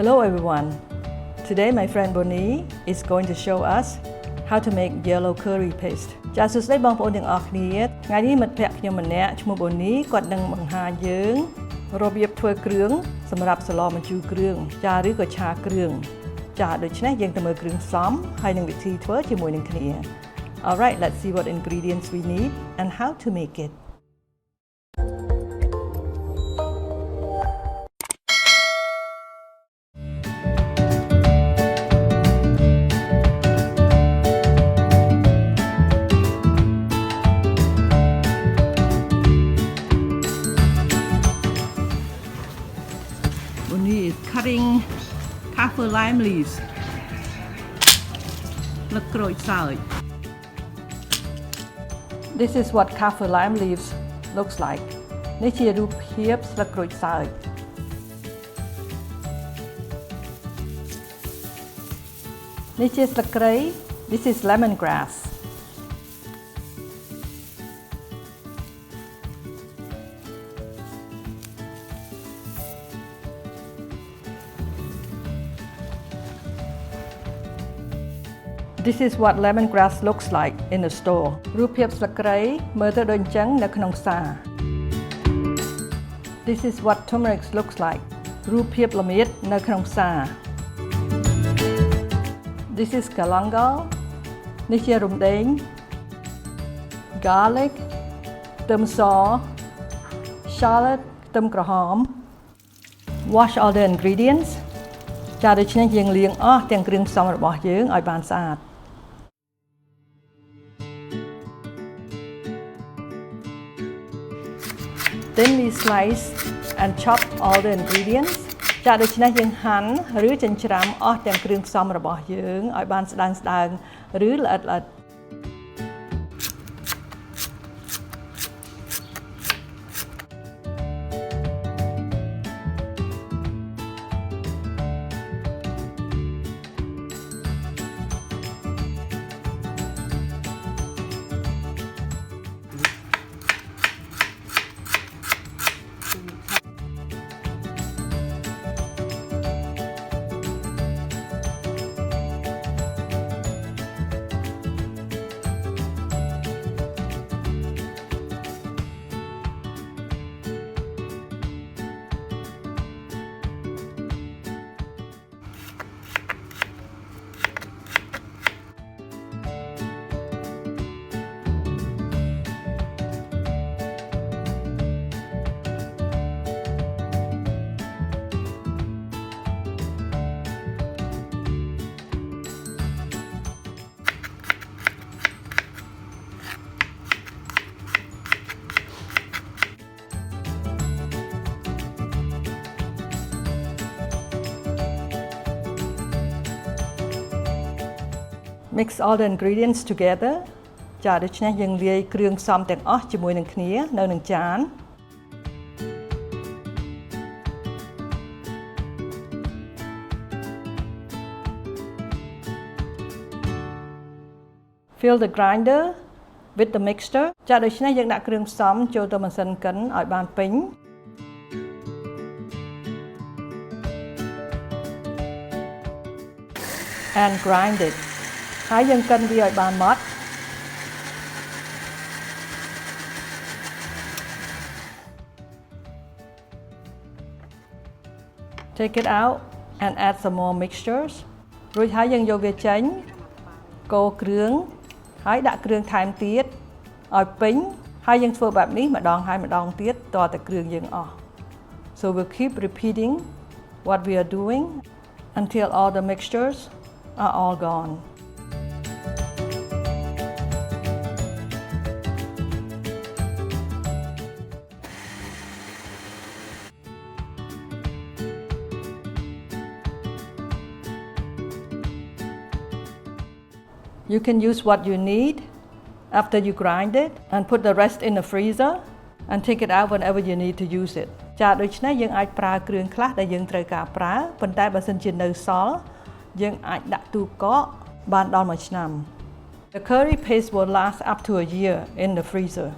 Hello everyone. Today my friend Bonnie is going to show us how to make yellow curry paste. ចាសសួស្តីបងប្អូនទាំងអស់គ្នាថ្ងៃនេះមិត្តភក្តិខ្ញុំម្នាក់ឈ្មោះ Bonnie គាត់នឹងបង្ហាញយើងរបៀបធ្វើគ្រឿងសម្រាប់សឡម្ជូរគ្រឿងចាឬក៏ឆាគ្រឿងចាដូច្នេះយើងទៅមើលគ្រឿងផ្សំហើយនឹងវិធីធ្វើជាមួយនឹងគ្នា Alright, let's see what ingredients we need and how to make it. Bonnie is cutting kaffir lime leaves. Look outside. This is what kaffir lime leaves looks like. នេះជារូបភាពស្លឹកក្រូចសើច នេះជាស្លឹកគ្រៃ This is lemongrass. This is what lemongrass looks like in the store. រូបភាពស្លឹកគ្រៃមើលទៅដូចអញ្ចឹងនៅក្នុងផ្សារ This is what turmeric looks like. រូបភាពល្មៀតនៅក្នុងផ្សារ This is galangal. នេះជារំដេង garlic ខ្ទឹមស shallot ខ្ទឹមក្រហម Wash all the ingredients. ចាដូច្នេះយើងលាងអស់ទាំងគ្រឿងផ្សំរបស់យើងឲ្យបានស្អាត Then we slice and chop all the ingredients. ចាដូច្នេះយើងហាន់ឬចិញ្ច្រាំអស់ទាំងគ្រឿងផ្សំរបស់យើងឲ្យបានស្ដើងៗឬល្អិតៗ Mix all the ingredients together. ចាដូច្នេះយើងលាយគ្រឿងផ្សំទាំងអស់ជាមួយនឹងគ្នានៅនឹងចាន Fill the grinder with the mixture. ចាដូច្នេះយើងដាក់គ្រឿងផ្សំចូលទៅម៉ាស៊ីនកិនឲ្យបានពេញ and grind it. ហើយយើងកិនវាឲ្យបានម៉ដ្ឋ Take it out and add some more mixtures. រួចហើយយើងយកវាចេញកូរគ្រឿងហើយដាក់គ្រឿងថែមទៀតឲ្យពេញហើយយើងធ្វើបែបនេះម្ដងហើយម្ដងទៀតតតែគ្រឿងយើងអស់ So we'll keep repeating what we are doing until all the mixtures are all gone. You can use what you need after you grind it and put the rest in the freezer and take it out whenever you need to use it. ចាដូច្នេះយើងអាចប្រើគ្រឿងខ្លះដែលយើងត្រូវការប្រើប៉ុន្តែបើសិនជានៅសល់យើងអាចដាក់ទូកកបានដល់1ឆ្នាំ The curry paste will last up to a year in the freezer.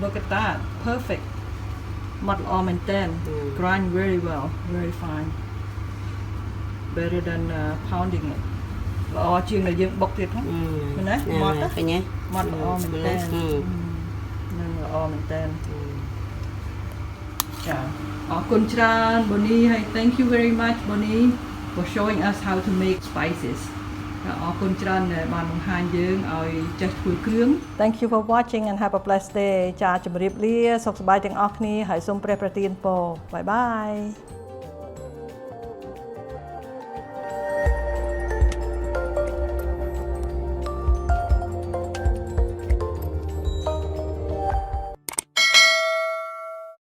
look at that perfect ម៉ត់ល្អមែនតើ grind very well very fine better than pounding it ល្អជាងដែលយើងបុកទៀតហ្នឹងណាម៉ត់ឃើញទេម៉ត់ល្អមែនតើនឹងល្អមែនតើចាអរគុណច្រើន Bonnie ហើយ thank you very much Bonnie for showing us how to make spices អរគុណច្រើនដែលបានបង្ហាញយើងឲ្យចេះធ្វើគ្រឿង Thank you for watching and have a blessed day ចាជម្រាបលាសុខសប្បាយទាំងអស់គ្នាហើយសូមព្រះប្រទានពរ Bye bye